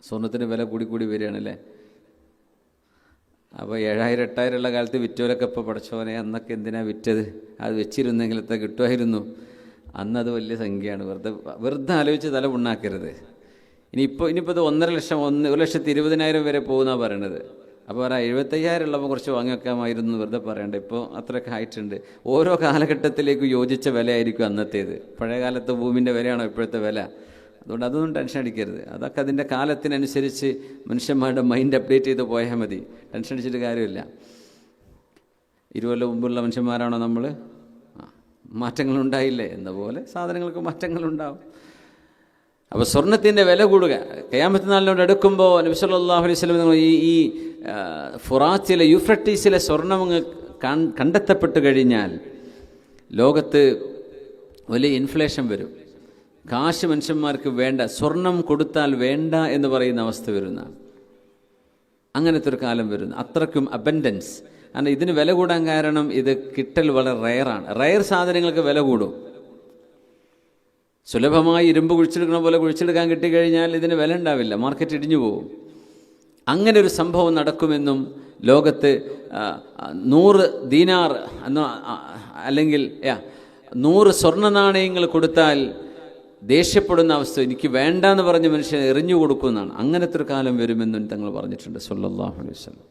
സ്വർണത്തിന് വില കൂടി വരികയാണല്ലേ. അപ്പോൾ 7000 8000 ഉള്ള കാലത്ത് വിറ്റോലൊക്കെ ഇപ്പോൾ പഠിച്ചവനെ അന്നൊക്കെ എന്തിനാണ് വിറ്റത്, അത് വെച്ചിരുന്നെങ്കിലത്തെ കിട്ടുമായിരുന്നു. അന്നത് വലിയ സംഖ്യയാണ്. വെറുതെ ആലോചിച്ച് തല പുണ്ണാക്കരുത്. ഇനിയിപ്പോൾ ഇത് 1,50,000 1,20,000 വരെ പോകുന്നതാണ് പറയണത്. അപ്പോൾ 75,000 ഉള്ളപ്പോൾ കുറച്ച് വാങ്ങി വെക്കാമായിരുന്നു വെറുതെ പറയണ്ട. ഇപ്പോൾ അത്രയൊക്കെ ആയിട്ടുണ്ട്. ഓരോ കാലഘട്ടത്തിലേക്ക് യോജിച്ച വിലയായിരിക്കും അന്നത്തേത്. പഴയ കാലത്തെ ഭൂമിൻ്റെ വിലയാണോ ഇപ്പോഴത്തെ വില? അതുകൊണ്ട് അതൊന്നും ടെൻഷൻ അടിക്കരുത്. അതൊക്കെ അതിൻ്റെ കാലത്തിനനുസരിച്ച് മനുഷ്യന്മാരുടെ മൈൻഡ് അപ്ഡേറ്റ് ചെയ്ത് പോയാൽ മതി. ടെൻഷൻ അടിച്ചിട്ട് കാര്യമില്ല. 20 കൊല്ലം മുമ്പുള്ള മനുഷ്യന്മാരാണോ നമ്മൾ? മാറ്റങ്ങളുണ്ടായില്ലേ എന്ന പോലെ സാധനങ്ങൾക്ക് മാറ്റങ്ങളുണ്ടാവും. അപ്പോൾ സ്വർണത്തിൻ്റെ വില കൂടുക. ഖിയാമത്ത് നാളിനോട് അടുക്കുമ്പോൾ നബി സല്ലല്ലാഹു അലൈഹി വസല്ലം ഈ ഫുറാത്തിലെ യൂഫ്രട്ടീസിലെ സ്വർണം കണ്ടെത്തപ്പെട്ട് കഴിഞ്ഞാൽ ലോകത്ത് വലിയ ഇൻഫ്ലേഷൻ വരും. കാശ് മനുഷ്യന്മാർക്ക് വേണ്ട, സ്വർണം കൊടുത്താൽ വേണ്ട എന്ന് പറയുന്ന അവസ്ഥ വരുന്ന അങ്ങനത്തെ ഒരു കാലം വരുന്നു. അത്രയ്ക്കും അബൻഡൻസ്. കാരണം ഇതിന് വില കൂടാൻ കാരണം ഇത് കിട്ടൽ വളരെ റയറാണ്. റയർ സാധനങ്ങൾക്ക് വില കൂടും. സുലഭമായി ഇരുമ്പ് കുഴിച്ചെടുക്കണ പോലെ കുഴിച്ചെടുക്കാൻ കിട്ടിക്കഴിഞ്ഞാൽ ഇതിന് വില ഉണ്ടാവില്ല, മാർക്കറ്റ് ഇടിഞ്ഞു പോകും. അങ്ങനെ ഒരു സംഭവം നടക്കുമെന്നും ലോകത്ത് 100 ദീനാർ അല്ലെങ്കിൽ 100 സ്വർണ്ണ നാണയങ്ങൾ കൊടുത്താൽ ദേഷ്യപ്പെടുന്ന അവസ്ഥ, എനിക്ക് വേണ്ട എന്ന് പറഞ്ഞ് മനുഷ്യൻ എറിഞ്ഞു കൊടുക്കുന്നതാണ്. അങ്ങനത്തെ ഒരു കാലം വരുമെന്നും തങ്ങൾ പറഞ്ഞിട്ടുണ്ട് സല്ലല്ലാഹു അലൈഹി വസല്ലം.